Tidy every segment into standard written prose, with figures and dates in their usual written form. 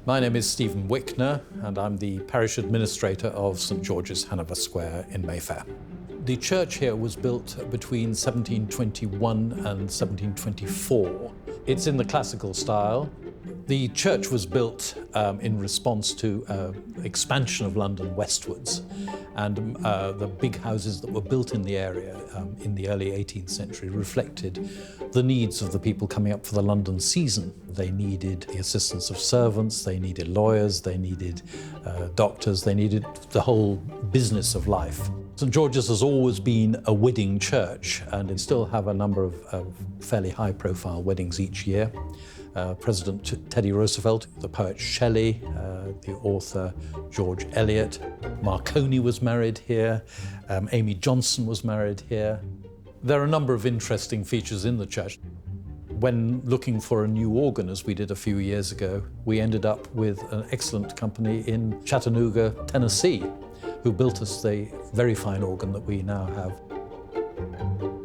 My name is Stephen Wickner, and I'm the Parish Administrator of St George's, Hanover Square in Mayfair. The church here was built between 1721 and 1724. It's in the classical style. The church was built in response to expansion of London westwards, and the big houses that were built in the area in the early 18th century reflected the needs of the people coming up for the London season. They needed the assistance of servants, they needed lawyers, they needed doctors, they needed the whole business of life. St George's has always been a wedding church, and it still have a number of fairly high-profile weddings each year. President Teddy Roosevelt, the poet Shelley, the author George Eliot. Marconi was married here, Amy Johnson was married here. There are a number of interesting features in the church. When looking for a new organ, as we did a few years ago, we ended up with an excellent company in Chattanooga, Tennessee, who built us the very fine organ that we now have.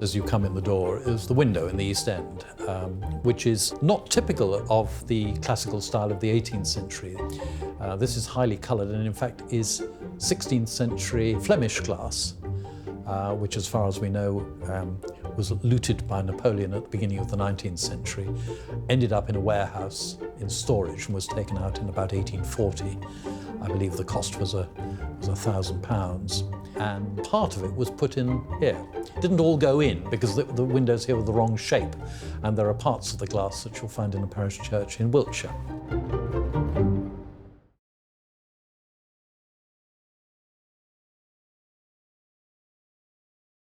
As you come in the door is the window in the East End, which is not typical of the classical style of the 18th century. This is highly coloured and in fact is 16th century Flemish glass, which as far as we know was looted by Napoleon at the beginning of the 19th century, ended up in a warehouse in storage and was taken out in about 1840. I believe the cost was £1,000, and part of it was put in here. It didn't all go in because the windows here were the wrong shape, and there are parts of the glass that you'll find in a parish church in Wiltshire.